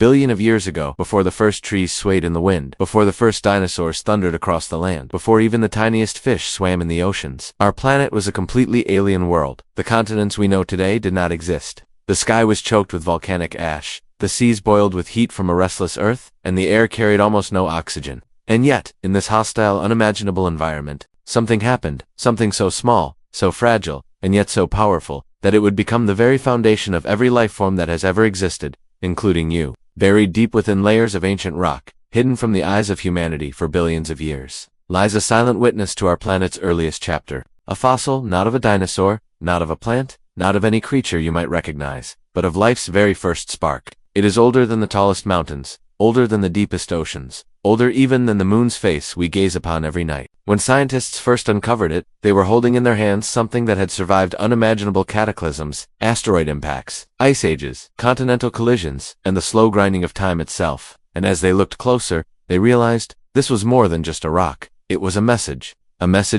billion of years ago, before the first trees swayed in the wind, before the first dinosaurs thundered across the land, before even the tiniest fish swam in the oceans. Our planet was a completely alien world. The continents we know today did not exist. The sky was choked with volcanic ash, the seas boiled with heat from a restless earth, and the air carried almost no oxygen. And yet, in this hostile, unimaginable environment, something happened, something so small, so fragile, and yet so powerful, that it would become the very foundation of every life form that has ever existed, including you. Buried deep within layers of ancient rock, hidden from the eyes of humanity for billions of years, lies a silent witness to our planet's earliest chapter. A fossil, not of a dinosaur, not of a plant, not of any creature you might recognize, but of life's very first spark. It is older than the tallest mountains, older than the deepest oceans, older even than the moon's face we gaze upon every night. When scientists first uncovered it, they were holding in their hands something that had survived unimaginable cataclysms, asteroid impacts, ice ages, continental collisions, and the slow grinding of time itself. And as they looked closer, they realized this was more than just a rock. It was a message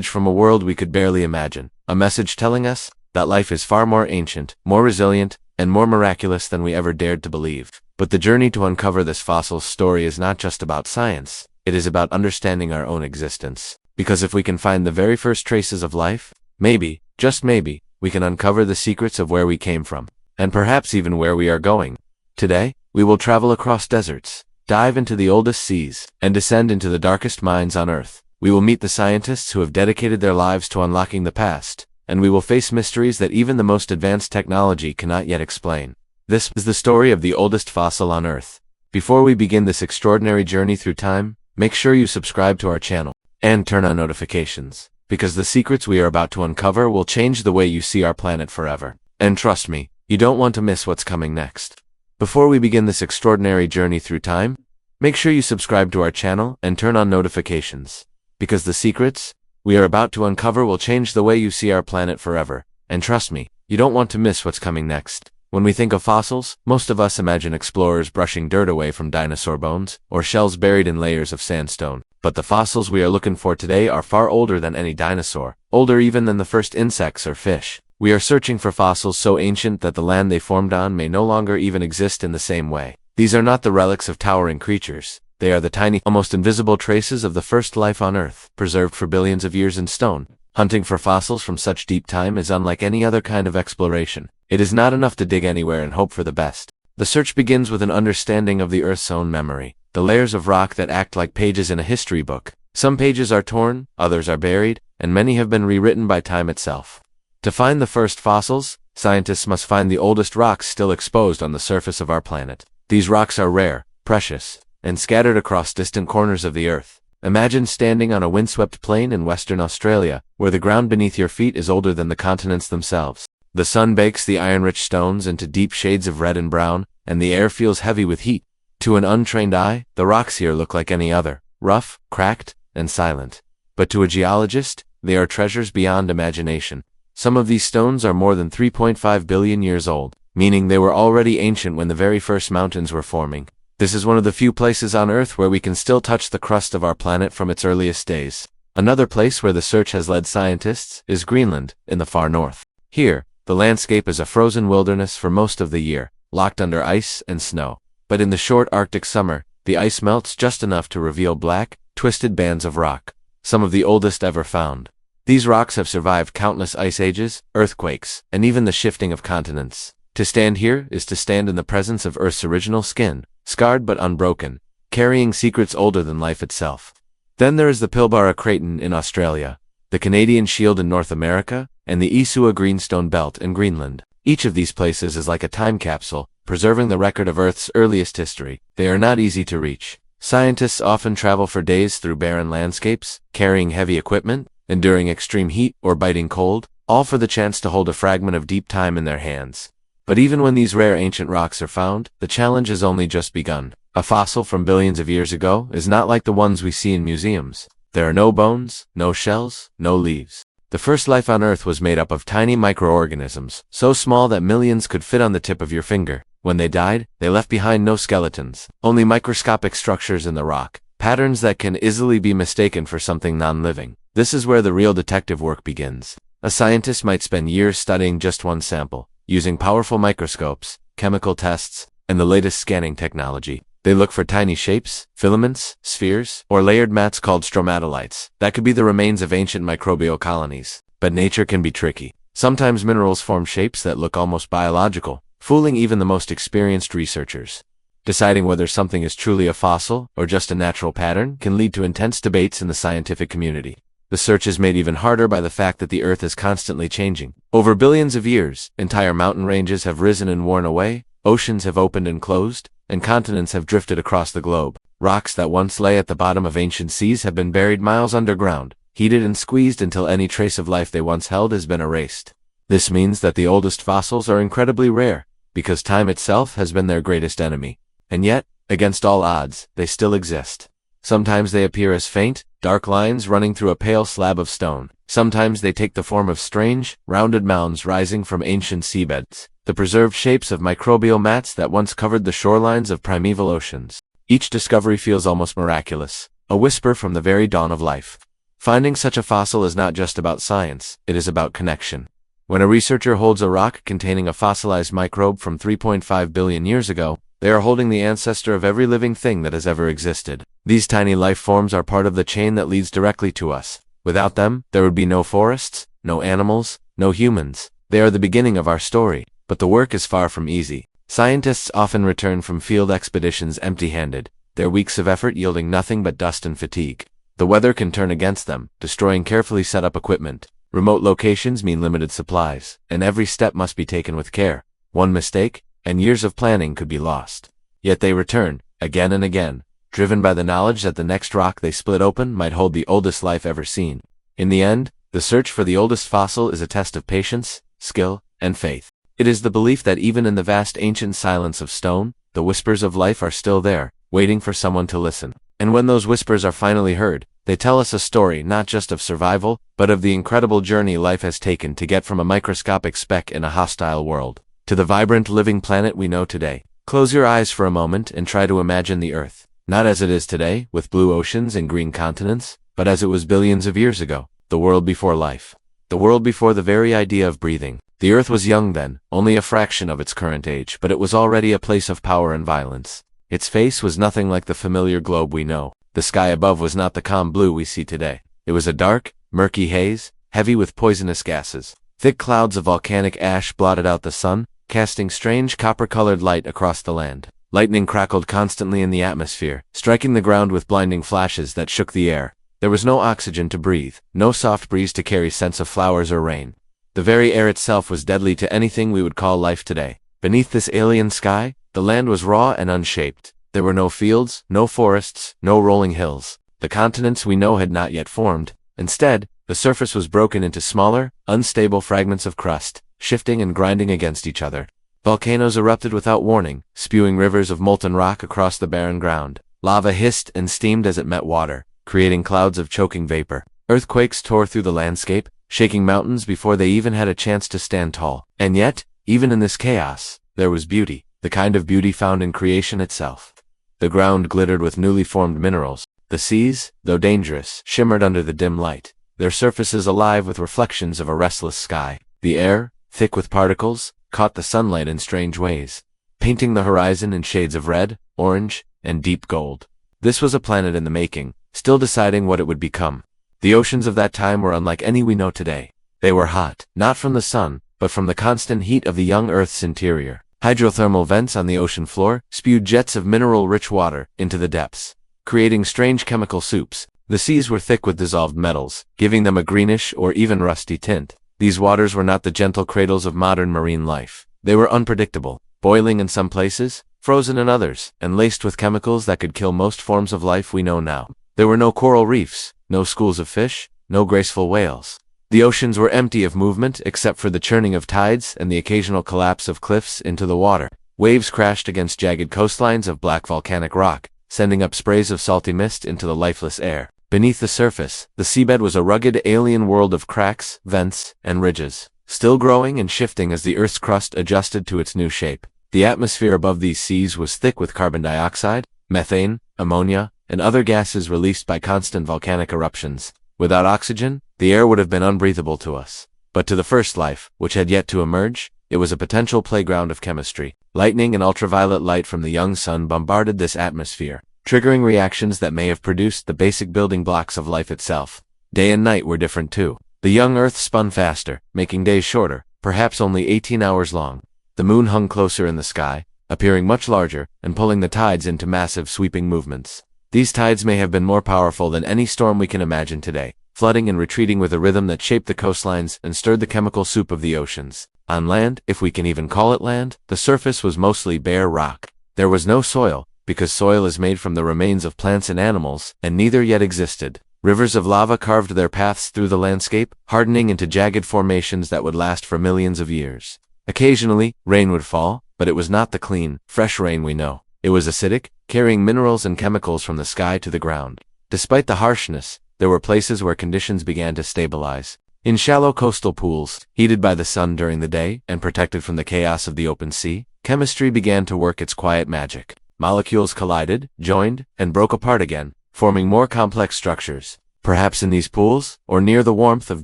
from a world we could barely imagine, a message telling us that life is far more ancient, more resilient, and more miraculous than we ever dared to believe. But the journey to uncover this fossil's story is not just about science, it is about understanding our own existence. Because if we can find the very first traces of life, maybe, just maybe, we can uncover the secrets of where we came from, and perhaps even where we are going. Today, we will travel across deserts, dive into the oldest seas, and descend into the darkest mines on Earth. We will meet the scientists who have dedicated their lives to unlocking the past, and we will face mysteries that even the most advanced technology cannot yet explain. This is the story of the oldest fossil on Earth. Before we begin this extraordinary journey through time, make sure you subscribe to our channel and turn on notifications, because the secrets we are about to uncover will change the way you see our planet forever. And trust me, you don't want to miss what's coming next. Before we begin this extraordinary journey through time, make sure you subscribe to our channel and turn on notifications, because the secrets we are about to uncover will change the way you see our planet forever. And trust me, you don't want to miss what's coming next. When we think of fossils, most of us imagine explorers brushing dirt away from dinosaur bones, or shells buried in layers of sandstone. But the fossils we are looking for today are far older than any dinosaur, older even than the first insects or fish. We are searching for fossils so ancient that the land they formed on may no longer even exist in the same way. These are not the relics of towering creatures. They are the tiny, almost invisible traces of the first life on Earth, preserved for billions of years in stone. Hunting for fossils from such deep time is unlike any other kind of exploration. It is not enough to dig anywhere and hope for the best. The search begins with an understanding of the Earth's own memory, the layers of rock that act like pages in a history book. Some pages are torn, others are buried, and many have been rewritten by time itself. To find the first fossils, scientists must find the oldest rocks still exposed on the surface of our planet. These rocks are rare, precious, and scattered across distant corners of the Earth. Imagine standing on a windswept plain in Western Australia, where the ground beneath your feet is older than the continents themselves. The sun bakes the iron-rich stones into deep shades of red and brown, and the air feels heavy with heat. To an untrained eye, the rocks here look like any other, rough, cracked, and silent. But to a geologist, they are treasures beyond imagination. Some of these stones are more than 3.5 billion years old, meaning they were already ancient when the very first mountains were forming. This is one of the few places on Earth where we can still touch the crust of our planet from its earliest days. Another place where the search has led scientists is Greenland, in the far north. Here, the landscape is a frozen wilderness for most of the year, locked under ice and snow. But in the short Arctic summer, the ice melts just enough to reveal black, twisted bands of rock, some of the oldest ever found. These rocks have survived countless ice ages, earthquakes, and even the shifting of continents. To stand here is to stand in the presence of Earth's original skin, scarred but unbroken, carrying secrets older than life itself. Then there is the Pilbara Craton in Australia, the Canadian Shield in North America, and the Isua Greenstone Belt in Greenland. Each of these places is like a time capsule, preserving the record of Earth's earliest history. They are not easy to reach. Scientists often travel for days through barren landscapes, carrying heavy equipment, enduring extreme heat or biting cold, all for the chance to hold a fragment of deep time in their hands. But even when these rare ancient rocks are found, the challenge has only just begun. A fossil from billions of years ago is not like the ones we see in museums. There are no bones, no shells, no leaves. The first life on Earth was made up of tiny microorganisms, so small that millions could fit on the tip of your finger. When they died, they left behind no skeletons, only microscopic structures in the rock, patterns that can easily be mistaken for something non-living. This is where the real detective work begins. A scientist might spend years studying just one sample, using powerful microscopes, chemical tests, and the latest scanning technology. They look for tiny shapes, filaments, spheres, or layered mats called stromatolites. That could be the remains of ancient microbial colonies. But nature can be tricky. Sometimes minerals form shapes that look almost biological, fooling even the most experienced researchers. Deciding whether something is truly a fossil or just a natural pattern can lead to intense debates in the scientific community. The search is made even harder by the fact that the Earth is constantly changing. Over billions of years, entire mountain ranges have risen and worn away, oceans have opened and closed, and continents have drifted across the globe. Rocks that once lay at the bottom of ancient seas have been buried miles underground, heated and squeezed until any trace of life they once held has been erased. This means that the oldest fossils are incredibly rare, because time itself has been their greatest enemy. And yet, against all odds, they still exist. Sometimes they appear as faint, dark lines running through a pale slab of stone. Sometimes they take the form of strange, rounded mounds rising from ancient seabeds, the preserved shapes of microbial mats that once covered the shorelines of primeval oceans. Each discovery feels almost miraculous, a whisper from the very dawn of life. Finding such a fossil is not just about science, it is about connection. When a researcher holds a rock containing a fossilized microbe from 3.5 billion years ago, they are holding the ancestor of every living thing that has ever existed. These tiny life forms are part of the chain that leads directly to us. Without them, there would be no forests, no animals, no humans. They are the beginning of our story. But the work is far from easy. Scientists often return from field expeditions empty-handed, their weeks of effort yielding nothing but dust and fatigue. The weather can turn against them, destroying carefully set up equipment. Remote locations mean limited supplies, and every step must be taken with care. One mistake, and years of planning could be lost. Yet they return, again and again, driven by the knowledge that the next rock they split open might hold the oldest life ever seen. In the end, the search for the oldest fossil is a test of patience, skill, and faith. It is the belief that even in the vast ancient silence of stone, the whispers of life are still there, waiting for someone to listen. And when those whispers are finally heard, they tell us a story not just of survival, but of the incredible journey life has taken to get from a microscopic speck in a hostile world to the vibrant living planet we know today. Close your eyes for a moment and try to imagine the Earth, not as it is today, with blue oceans and green continents, but as it was billions of years ago, the world before life. The world before the very idea of breathing. The Earth was young then, only a fraction of its current age, but it was already a place of power and violence. Its face was nothing like the familiar globe we know. The sky above was not the calm blue we see today. It was a dark, murky haze, heavy with poisonous gases. Thick clouds of volcanic ash blotted out the sun, casting strange copper-colored light across the land. Lightning crackled constantly in the atmosphere, striking the ground with blinding flashes that shook the air. There was no oxygen to breathe, no soft breeze to carry scents of flowers or rain. The very air itself was deadly to anything we would call life today. Beneath this alien sky, the land was raw and unshaped. There were no fields, no forests, no rolling hills. The continents we know had not yet formed. Instead, the surface was broken into smaller, unstable fragments of crust, shifting and grinding against each other. Volcanoes erupted without warning, spewing rivers of molten rock across the barren ground. Lava hissed and steamed as it met water, creating clouds of choking vapor. Earthquakes tore through the landscape, shaking mountains before they even had a chance to stand tall. And yet, even in this chaos, there was beauty, the kind of beauty found in creation itself. The ground glittered with newly formed minerals. The seas, though dangerous, shimmered under the dim light, their surfaces alive with reflections of a restless sky. The air, thick with particles, caught the sunlight in strange ways, painting the horizon in shades of red, orange, and deep gold. This was a planet in the making, still deciding what it would become. The oceans of that time were unlike any we know today. They were hot, not from the sun, but from the constant heat of the young Earth's interior. Hydrothermal vents on the ocean floor spewed jets of mineral-rich water into the depths, creating strange chemical soups. The seas were thick with dissolved metals, giving them a greenish or even rusty tint. These waters were not the gentle cradles of modern marine life. They were unpredictable, boiling in some places, frozen in others, and laced with chemicals that could kill most forms of life we know now. There were no coral reefs, no schools of fish, no graceful whales. The oceans were empty of movement except for the churning of tides and the occasional collapse of cliffs into the water. Waves crashed against jagged coastlines of black volcanic rock, sending up sprays of salty mist into the lifeless air. Beneath the surface, the seabed was a rugged alien world of cracks, vents, and ridges, still growing and shifting as the Earth's crust adjusted to its new shape. The atmosphere above these seas was thick with carbon dioxide, methane, ammonia, and other gases released by constant volcanic eruptions. Without oxygen, the air would have been unbreathable to us. But to the first life, which had yet to emerge, It was a potential playground of chemistry. Lightning and ultraviolet light from the young sun bombarded this atmosphere, triggering reactions that may have produced the basic building blocks of life itself. Day and night were different too. The young Earth spun faster, making days shorter, perhaps only 18 hours long. The moon hung closer in the sky, appearing much larger, and pulling the tides into massive sweeping movements. These tides may have been more powerful than any storm we can imagine today, flooding and retreating with a rhythm that shaped the coastlines and stirred the chemical soup of the oceans. On land, if we can even call it land, the surface was mostly bare rock. There was no soil, because soil is made from the remains of plants and animals, and neither yet existed. Rivers of lava carved their paths through the landscape, hardening into jagged formations that would last for millions of years. Occasionally, rain would fall, but it was not the clean, fresh rain we know. It was acidic, carrying minerals and chemicals from the sky to the ground. Despite the harshness, there were places where conditions began to stabilize. In shallow coastal pools, heated by the sun during the day and protected from the chaos of the open sea, chemistry began to work its quiet magic. Molecules collided, joined, and broke apart again, forming more complex structures. Perhaps in these pools, or near the warmth of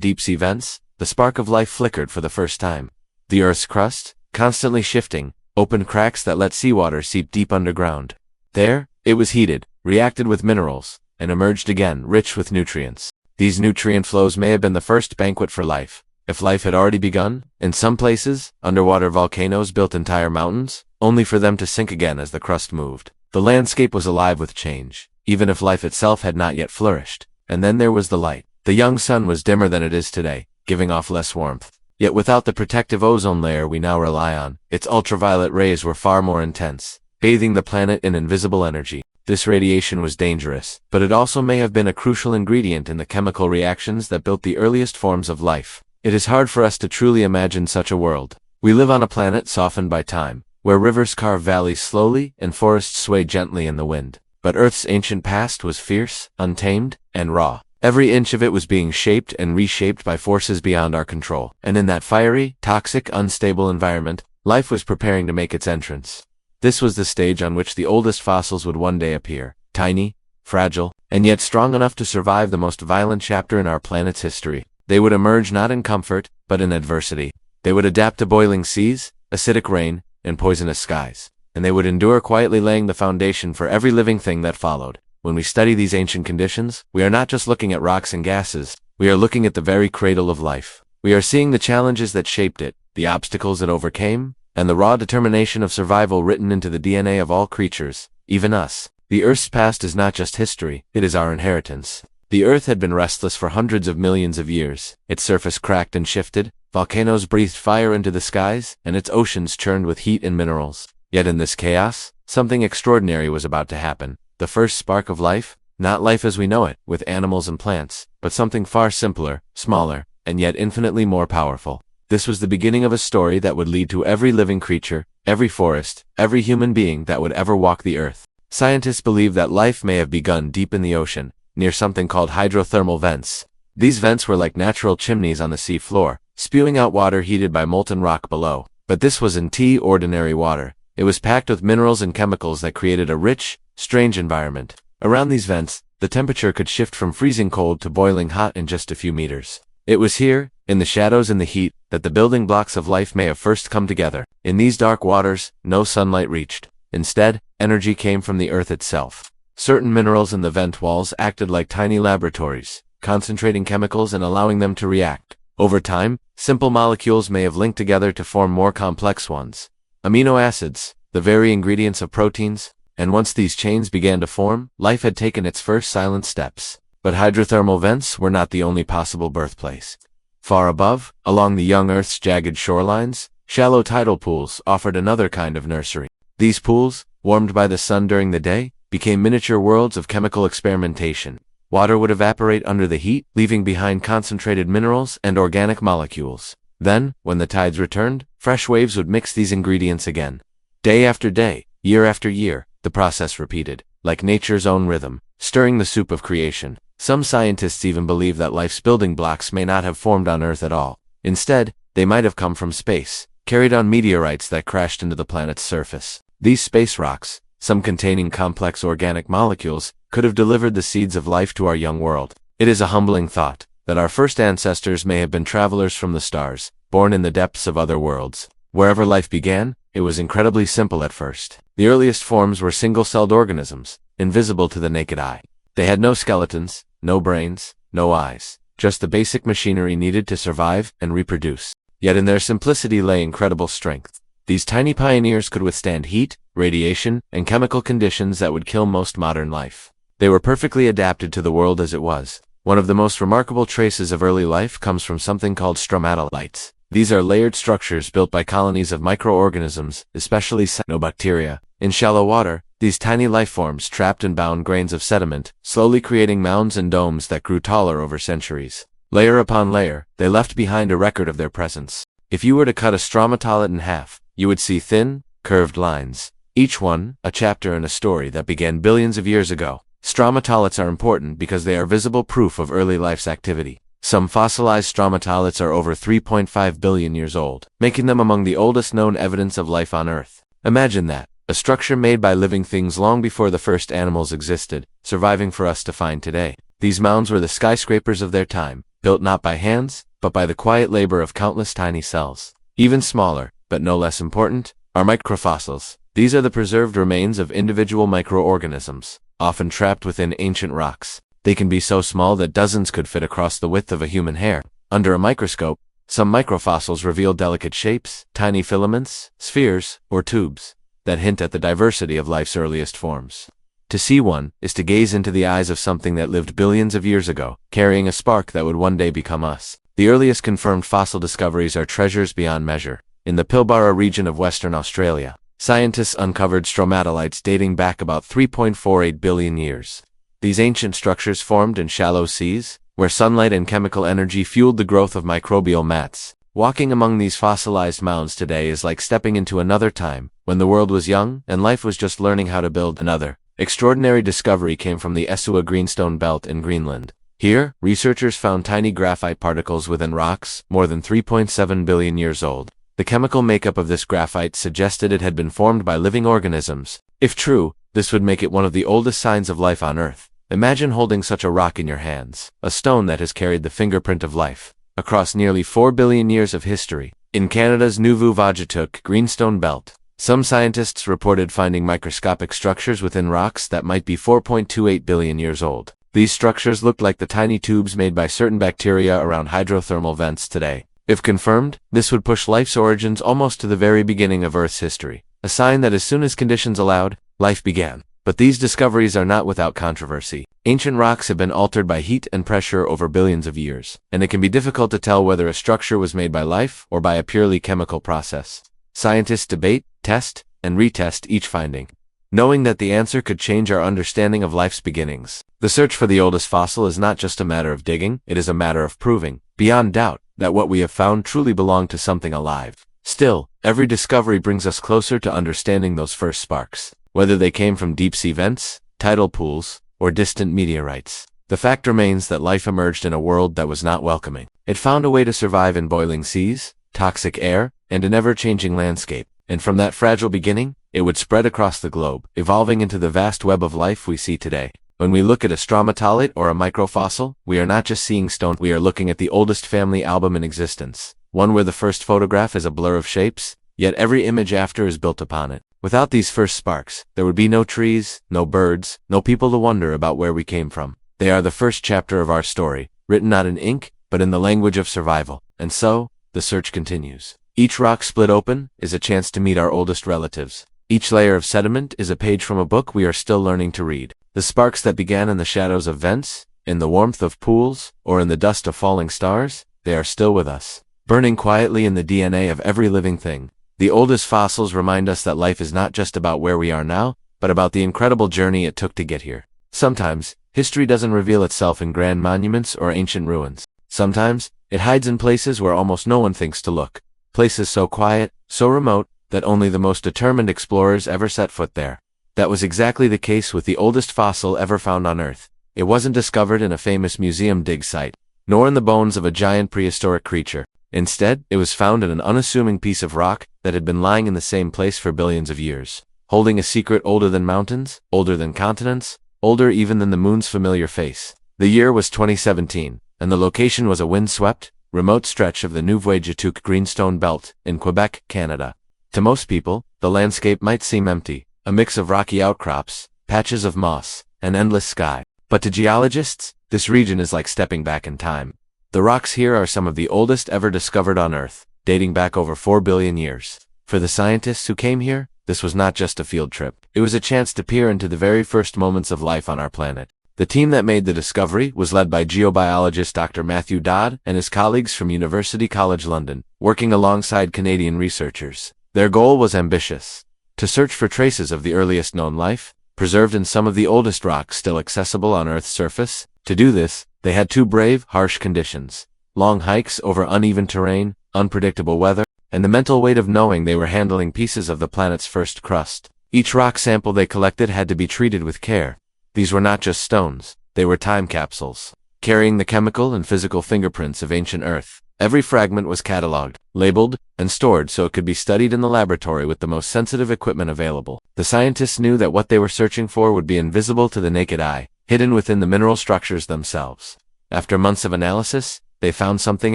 deep-sea vents, the spark of life flickered for the first time. The Earth's crust, constantly shifting, opened cracks that let seawater seep deep underground. There, it was heated, reacted with minerals, and emerged again, rich with nutrients. These nutrient flows may have been the first banquet for life. If life had already begun, in some places, underwater volcanoes built entire mountains, only for them to sink again as the crust moved. The landscape was alive with change, even if life itself had not yet flourished. And then there was the light. The young sun was dimmer than it is today, giving off less warmth. Yet without the protective ozone layer we now rely on, its ultraviolet rays were far more intense, bathing the planet in invisible energy. This radiation was dangerous, but it also may have been a crucial ingredient in the chemical reactions that built the earliest forms of life. It is hard for us to truly imagine such a world. We live on a planet softened by time, where rivers carve valleys slowly and forests sway gently in the wind. But Earth's ancient past was fierce, untamed, and raw. Every inch of it was being shaped and reshaped by forces beyond our control. And in that fiery, toxic, unstable environment, life was preparing to make its entrance. This was the stage on which the oldest fossils would one day appear, tiny, fragile, and yet strong enough to survive the most violent chapter in our planet's history. They would emerge not in comfort, but in adversity. They would adapt to boiling seas, acidic rain, and poisonous skies. And they would endure quietly, laying the foundation for every living thing that followed. When we study these ancient conditions, we are not just looking at rocks and gases, we are looking at the very cradle of life. We are seeing the challenges that shaped it, the obstacles it overcame, and the raw determination of survival written into the DNA of all creatures, even us. The Earth's past is not just history, it is our inheritance. The Earth had been restless for hundreds of millions of years. Its surface cracked and shifted, volcanoes breathed fire into the skies, and its oceans churned with heat and minerals. Yet in this chaos, something extraordinary was about to happen. The first spark of life, not life as we know it, with animals and plants, but something far simpler, smaller, and yet infinitely more powerful. This was the beginning of a story that would lead to every living creature, every forest, every human being that would ever walk the Earth. Scientists believe that life may have begun deep in the ocean, near something called hydrothermal vents. These vents were like natural chimneys on the sea floor, spewing out water heated by molten rock below. But this wasn't ordinary water. It was packed with minerals and chemicals that created a rich, strange environment. Around these vents, the temperature could shift from freezing cold to boiling hot in just a few meters. It was here, in the shadows and the heat, that the building blocks of life may have first come together. In these dark waters, no sunlight reached. Instead, energy came from the Earth itself. Certain minerals in the vent walls acted like tiny laboratories, concentrating chemicals and allowing them to react. Over time, simple molecules may have linked together to form more complex ones. Amino acids, the very ingredients of proteins, and once these chains began to form, life had taken its first silent steps. But hydrothermal vents were not the only possible birthplace. Far above, along the young Earth's jagged shorelines, shallow tidal pools offered another kind of nursery. These pools, warmed by the sun during the day, became miniature worlds of chemical experimentation. Water would evaporate under the heat, leaving behind concentrated minerals and organic molecules. Then, when the tides returned, fresh waves would mix these ingredients again. Day after day, year after year, the process repeated, like nature's own rhythm, stirring the soup of creation. Some scientists even believe that life's building blocks may not have formed on Earth at all. Instead, they might have come from space, carried on meteorites that crashed into the planet's surface. These space rocks, some containing complex organic molecules, could have delivered the seeds of life to our young world. It is a humbling thought that our first ancestors may have been travelers from the stars, born in the depths of other worlds. Wherever life began, it was incredibly simple at first. The earliest forms were single-celled organisms, invisible to the naked eye. They had no skeletons, no brains, no eyes, just the basic machinery needed to survive and reproduce. Yet in their simplicity lay incredible strength. These tiny pioneers could withstand heat, radiation, and chemical conditions that would kill most modern life. They were perfectly adapted to the world as it was. One of the most remarkable traces of early life comes from something called stromatolites. These are layered structures built by colonies of microorganisms, especially cyanobacteria. In shallow water, these tiny lifeforms trapped and bound grains of sediment, slowly creating mounds and domes that grew taller over centuries. Layer upon layer, they left behind a record of their presence. If you were to cut a stromatolite in half, you would see thin, curved lines. Each one, a chapter in a story that began billions of years ago. Stromatolites are important because they are visible proof of early life's activity. Some fossilized stromatolites are over 3.5 billion years old, making them among the oldest known evidence of life on Earth. Imagine that, a structure made by living things long before the first animals existed, surviving for us to find today. These mounds were the skyscrapers of their time, built not by hands, but by the quiet labor of countless tiny cells. Even smaller, but no less important, are microfossils. These are the preserved remains of individual microorganisms, often trapped within ancient rocks. They can be so small that dozens could fit across the width of a human hair. Under a microscope, some microfossils reveal delicate shapes, tiny filaments, spheres, or tubes that hint at the diversity of life's earliest forms. To see one is to gaze into the eyes of something that lived billions of years ago, carrying a spark that would one day become us. The earliest confirmed fossil discoveries are treasures beyond measure. In the Pilbara region of Western Australia, scientists uncovered stromatolites dating back about 3.48 billion years. These ancient structures formed in shallow seas, where sunlight and chemical energy fueled the growth of microbial mats. Walking among these fossilized mounds today is like stepping into another time, when the world was young and life was just learning how to build. Another extraordinary discovery came from the Esua Greenstone Belt in Greenland. Here, researchers found tiny graphite particles within rocks, more than 3.7 billion years old. The chemical makeup of this graphite suggested it had been formed by living organisms. If true, this would make it one of the oldest signs of life on Earth. Imagine holding such a rock in your hands, a stone that has carried the fingerprint of life across nearly 4 billion years of history. In Canada's Nuvvuagittuq Greenstone Belt, some scientists reported finding microscopic structures within rocks that might be 4.28 billion years old. These structures looked like the tiny tubes made by certain bacteria around hydrothermal vents today. If confirmed, this would push life's origins almost to the very beginning of Earth's history, a sign that as soon as conditions allowed, life began. But these discoveries are not without controversy. Ancient rocks have been altered by heat and pressure over billions of years, and it can be difficult to tell whether a structure was made by life or by a purely chemical process. Scientists debate, test, and retest each finding, knowing that the answer could change our understanding of life's beginnings. The search for the oldest fossil is not just a matter of digging, it is a matter of proving, beyond doubt, that what we have found truly belonged to something alive. Still, every discovery brings us closer to understanding those first sparks, whether they came from deep-sea vents, tidal pools, or distant meteorites. The fact remains that life emerged in a world that was not welcoming. It found a way to survive in boiling seas, toxic air, and an ever-changing landscape. And from that fragile beginning, it would spread across the globe, evolving into the vast web of life we see today. When we look at a stromatolite or a microfossil, we are not just seeing stone, we are looking at the oldest family album in existence, one where the first photograph is a blur of shapes, yet every image after is built upon it. Without these first sparks, there would be no trees, no birds, no people to wonder about where we came from. They are the first chapter of our story, written not in ink, but in the language of survival. And so, the search continues. Each rock split open is a chance to meet our oldest relatives. Each layer of sediment is a page from a book we are still learning to read. The sparks that began in the shadows of vents, in the warmth of pools, or in the dust of falling stars, they are still with us, burning quietly in the DNA of every living thing. The oldest fossils remind us that life is not just about where we are now, but about the incredible journey it took to get here. Sometimes, history doesn't reveal itself in grand monuments or ancient ruins. Sometimes, it hides in places where almost no one thinks to look. Places so quiet, so remote, that only the most determined explorers ever set foot there. That was exactly the case with the oldest fossil ever found on Earth. It wasn't discovered in a famous museum dig site, nor in the bones of a giant prehistoric creature. Instead, it was found in an unassuming piece of rock that had been lying in the same place for billions of years, holding a secret older than mountains, older than continents, older even than the moon's familiar face. The year was 2017, and the location was a wind-swept, remote stretch of the Nouveau-Jatouk Greenstone Belt in Quebec, Canada. To most people, the landscape might seem empty, a mix of rocky outcrops, patches of moss, and endless sky. But to geologists, this region is like stepping back in time. The rocks here are some of the oldest ever discovered on Earth, dating back over 4 billion years. For the scientists who came here, this was not just a field trip. It was a chance to peer into the very first moments of life on our planet. The team that made the discovery was led by geobiologist Dr. Matthew Dodd and his colleagues from University College London, working alongside Canadian researchers. Their goal was ambitious: to search for traces of the earliest known life, preserved in some of the oldest rocks still accessible on Earth's surface. To do this, they had two brave, harsh conditions: long hikes over uneven terrain, unpredictable weather, and the mental weight of knowing they were handling pieces of the planet's first crust. Each rock sample they collected had to be treated with care. These were not just stones, they were time capsules, carrying the chemical and physical fingerprints of ancient Earth. Every fragment was cataloged, labeled, and stored so it could be studied in the laboratory with the most sensitive equipment available. The scientists knew that what they were searching for would be invisible to the naked eye, hidden within the mineral structures themselves. After months of analysis, they found something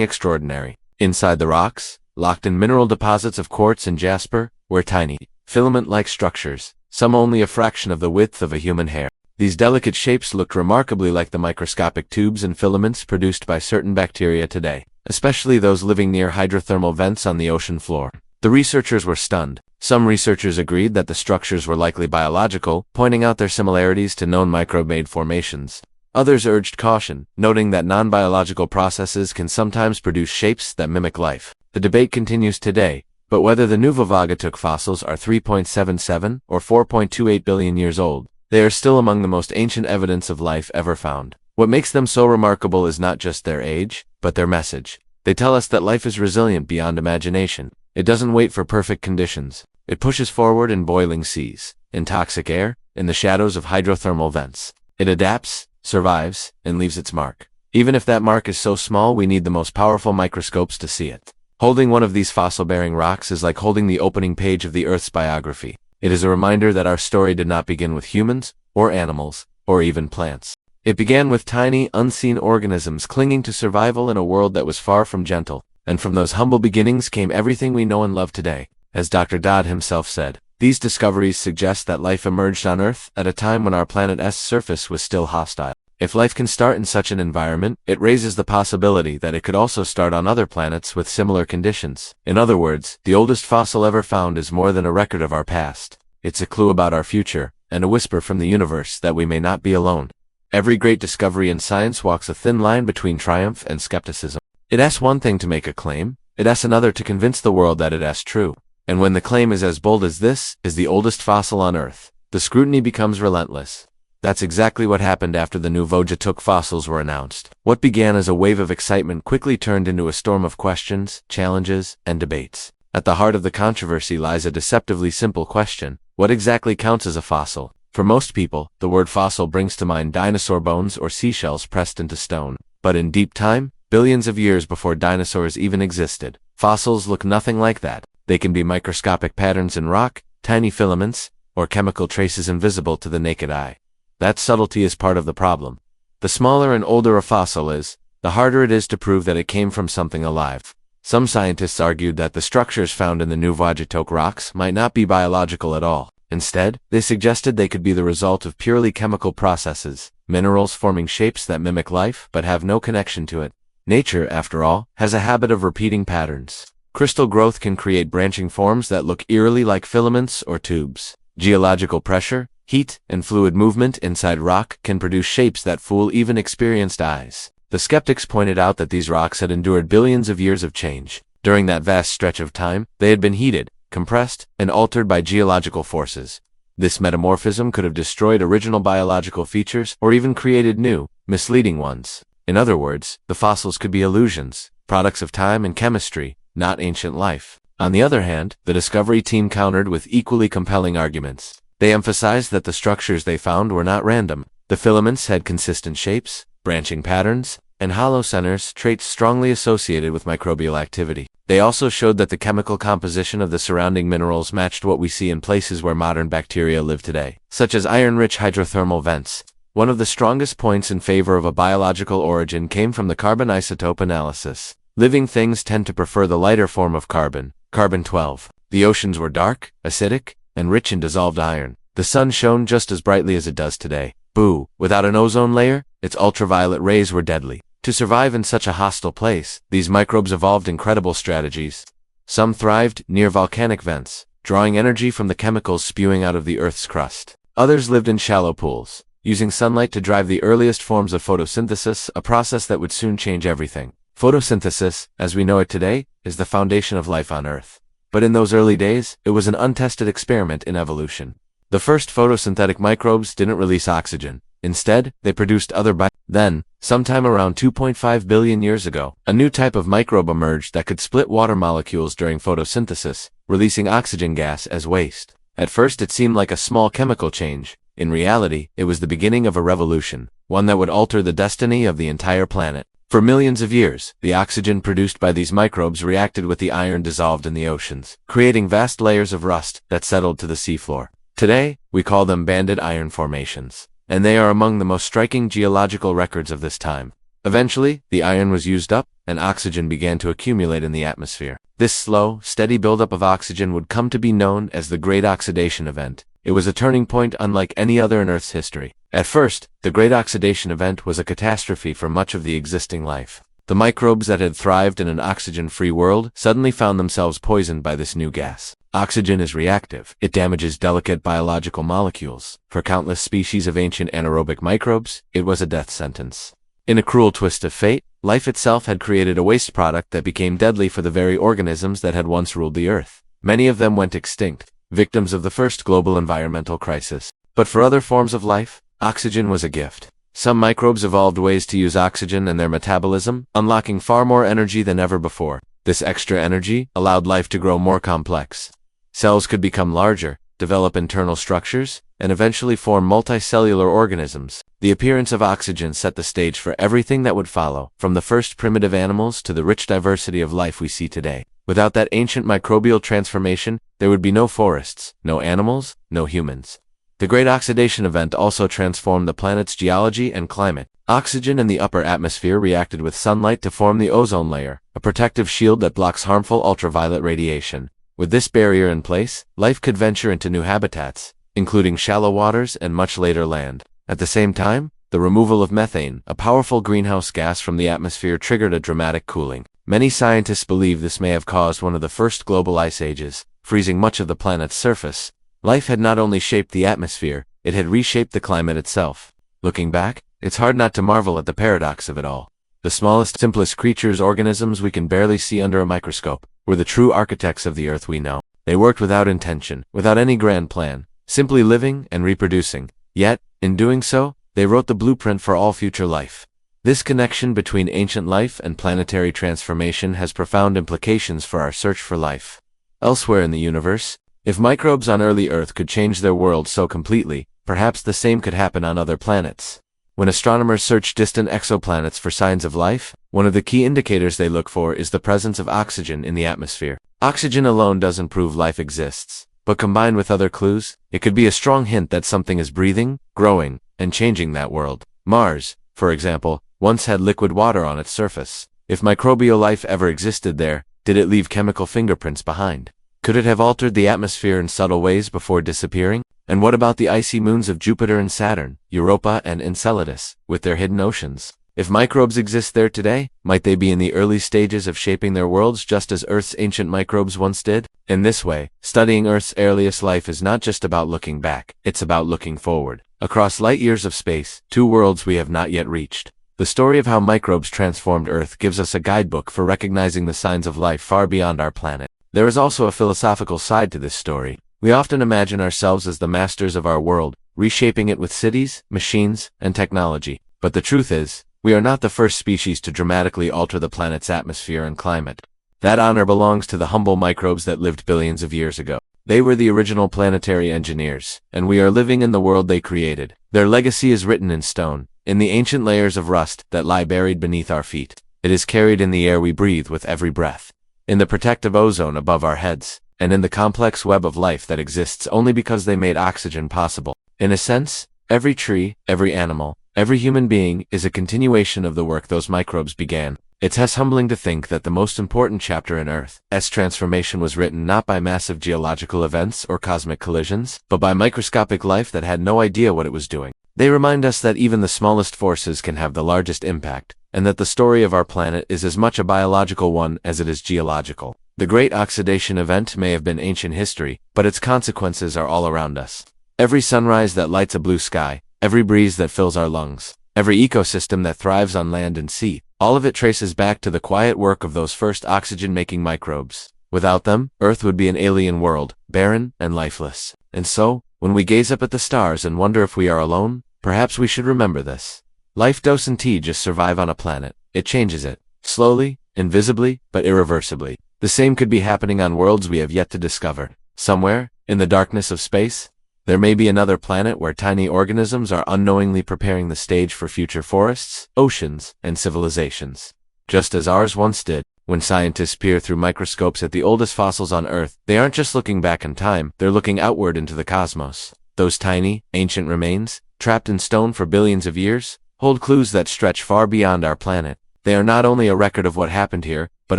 extraordinary. Inside the rocks, locked in mineral deposits of quartz and jasper, were tiny, filament-like structures, some only a fraction of the width of a human hair. These delicate shapes looked remarkably like the microscopic tubes and filaments produced by certain bacteria today, especially those living near hydrothermal vents on the ocean floor. The researchers were stunned. Some researchers agreed that the structures were likely biological, pointing out their similarities to known microbe-made formations. Others urged caution, noting that non-biological processes can sometimes produce shapes that mimic life. The debate continues today, but whether the Nouveau-Jatouk fossils are 3.77 or 4.28 billion years old, they are still among the most ancient evidence of life ever found. What makes them so remarkable is not just their age, but their message. They tell us that life is resilient beyond imagination. It doesn't wait for perfect conditions. It pushes forward in boiling seas, in toxic air, in the shadows of hydrothermal vents. It adapts, survives, and leaves its mark. Even if that mark is so small we need the most powerful microscopes to see it. Holding one of these fossil-bearing rocks is like holding the opening page of the Earth's biography. It is a reminder that our story did not begin with humans, or animals, or even plants. It began with tiny, unseen organisms clinging to survival in a world that was far from gentle. And from those humble beginnings came everything we know and love today. As Dr. Dodd himself said, these discoveries suggest that life emerged on Earth at a time when our planet's surface was still hostile. If life can start in such an environment, it raises the possibility that it could also start on other planets with similar conditions. In other words, the oldest fossil ever found is more than a record of our past. It's a clue about our future, and a whisper from the universe that we may not be alone. Every great discovery in science walks a thin line between triumph and skepticism. It asks one thing to make a claim, it asks another to convince the world that it is true. And when the claim is as bold as this is the oldest fossil on Earth, the scrutiny becomes relentless. That's exactly what happened after the Nouveau-Jatouk fossils were announced. What began as a wave of excitement quickly turned into a storm of questions, challenges, and debates. At the heart of the controversy lies a deceptively simple question: what exactly counts as a fossil? For most people, the word fossil brings to mind dinosaur bones or seashells pressed into stone. But in deep time, billions of years before dinosaurs even existed, fossils look nothing like that. They can be microscopic patterns in rock, tiny filaments, or chemical traces invisible to the naked eye. That subtlety is part of the problem. The smaller and older a fossil is, the harder it is to prove that it came from something alive. Some scientists argued that the structures found in the Nouveau-Jatouk rocks might not be biological at all. Instead, they suggested they could be the result of purely chemical processes, minerals forming shapes that mimic life but have no connection to it. Nature, after all, has a habit of repeating patterns. Crystal growth can create branching forms that look eerily like filaments or tubes. Geological pressure, heat, and fluid movement inside rock can produce shapes that fool even experienced eyes. The skeptics pointed out that these rocks had endured billions of years of change. During that vast stretch of time, they had been heated, compressed, and altered by geological forces. This metamorphism could have destroyed original biological features or even created new, misleading ones. In other words, the fossils could be illusions, products of time and chemistry, not ancient life. On the other hand, the discovery team countered with equally compelling arguments. They emphasized that the structures they found were not random. The filaments had consistent shapes, branching patterns, and hollow centers, traits strongly associated with microbial activity. They also showed that the chemical composition of the surrounding minerals matched what we see in places where modern bacteria live today, such as iron-rich hydrothermal vents. One of the strongest points in favor of a biological origin came from the carbon isotope analysis. Living things tend to prefer the lighter form of carbon, carbon-12. The oceans were dark, acidic, and rich in dissolved iron. The sun shone just as brightly as it does today. Boo! Without an ozone layer, its ultraviolet rays were deadly. To survive in such a hostile place, these microbes evolved incredible strategies. Some thrived near volcanic vents, drawing energy from the chemicals spewing out of the Earth's crust. Others lived in shallow pools, using sunlight to drive the earliest forms of photosynthesis, a process that would soon change everything. Photosynthesis, as we know it today, is the foundation of life on Earth. But in those early days, it was an untested experiment in evolution. The first photosynthetic microbes didn't release oxygen. Instead, they produced other Then, sometime around 2.5 billion years ago, a new type of microbe emerged that could split water molecules during photosynthesis, releasing oxygen gas as waste. At first it seemed like a small chemical change. In reality, it was the beginning of a revolution, one that would alter the destiny of the entire planet. For millions of years, the oxygen produced by these microbes reacted with the iron dissolved in the oceans, creating vast layers of rust that settled to the seafloor. Today, we call them banded iron formations, and they are among the most striking geological records of this time. Eventually, the iron was used up, and oxygen began to accumulate in the atmosphere. This slow, steady buildup of oxygen would come to be known as the Great Oxidation Event. It was a turning point unlike any other in Earth's history. At first, the Great Oxidation Event was a catastrophe for much of the existing life. The microbes that had thrived in an oxygen-free world suddenly found themselves poisoned by this new gas. Oxygen is reactive. It damages delicate biological molecules. For countless species of ancient anaerobic microbes, it was a death sentence. In a cruel twist of fate, life itself had created a waste product that became deadly for the very organisms that had once ruled the Earth. Many of them went extinct, victims of the first global environmental crisis. But for other forms of life, oxygen was a gift. Some microbes evolved ways to use oxygen in their metabolism, unlocking far more energy than ever before. This extra energy allowed life to grow more complex. Cells could become larger, develop internal structures, and eventually form multicellular organisms. The appearance of oxygen set the stage for everything that would follow, from the first primitive animals to the rich diversity of life we see today. Without that ancient microbial transformation, there would be no forests, no animals, no humans. The Great Oxidation Event also transformed the planet's geology and climate. Oxygen in the upper atmosphere reacted with sunlight to form the ozone layer, a protective shield that blocks harmful ultraviolet radiation. With this barrier in place, life could venture into new habitats, including shallow waters and much later land. At the same time, the removal of methane, a powerful greenhouse gas from the atmosphere, triggered a dramatic cooling. Many scientists believe this may have caused one of the first global ice ages, freezing much of the planet's surface. Life had not only shaped the atmosphere, it had reshaped the climate itself. Looking back, it's hard not to marvel at the paradox of it all. The smallest, simplest creatures, organisms we can barely see under a microscope, were the true architects of the Earth we know. They worked without intention, without any grand plan, simply living and reproducing. Yet, in doing so, they wrote the blueprint for all future life. This connection between ancient life and planetary transformation has profound implications for our search for life elsewhere in the universe. If microbes on early Earth could change their world so completely, perhaps the same could happen on other planets. When astronomers search distant exoplanets for signs of life, one of the key indicators they look for is the presence of oxygen in the atmosphere. Oxygen alone doesn't prove life exists, but combined with other clues, it could be a strong hint that something is breathing, growing, and changing that world. Mars, for example, once had liquid water on its surface. If microbial life ever existed there, did it leave chemical fingerprints behind? Could it have altered the atmosphere in subtle ways before disappearing? And what about the icy moons of Jupiter and Saturn, Europa and Enceladus, with their hidden oceans? If microbes exist there today, might they be in the early stages of shaping their worlds just as Earth's ancient microbes once did? In this way, studying Earth's earliest life is not just about looking back, it's about looking forward. Across light years of space, two worlds we have not yet reached. The story of how microbes transformed Earth gives us a guidebook for recognizing the signs of life far beyond our planet. There is also a philosophical side to this story. We often imagine ourselves as the masters of our world, reshaping it with cities, machines, and technology. But the truth is, we are not the first species to dramatically alter the planet's atmosphere and climate. That honor belongs to the humble microbes that lived billions of years ago. They were the original planetary engineers, and we are living in the world they created. Their legacy is written in stone, in the ancient layers of rust that lie buried beneath our feet. It is carried in the air we breathe with every breath, in the protective ozone above our heads, and in the complex web of life that exists only because they made oxygen possible. In a sense, every tree, every animal, every human being is a continuation of the work those microbes began. It's humbling to think that the most important chapter in Earth's transformation was written not by massive geological events or cosmic collisions, but by microscopic life that had no idea what it was doing. They remind us that even the smallest forces can have the largest impact, and that the story of our planet is as much a biological one as it is geological. The Great Oxidation Event may have been ancient history, but its consequences are all around us. Every sunrise that lights a blue sky, every breeze that fills our lungs, every ecosystem that thrives on land and sea, all of it traces back to the quiet work of those first oxygen-making microbes. Without them, Earth would be an alien world, barren and lifeless. And so, when we gaze up at the stars and wonder if we are alone, perhaps we should remember this. Life doesn't just survive on a planet, it changes it. Slowly, invisibly, but irreversibly. The same could be happening on worlds we have yet to discover. Somewhere, in the darkness of space, there may be another planet where tiny organisms are unknowingly preparing the stage for future forests, oceans, and civilizations. Just as ours once did. When scientists peer through microscopes at the oldest fossils on Earth, they aren't just looking back in time, they're looking outward into the cosmos. Those tiny, ancient remains, trapped in stone for billions of years, hold clues that stretch far beyond our planet. They are not only a record of what happened here, but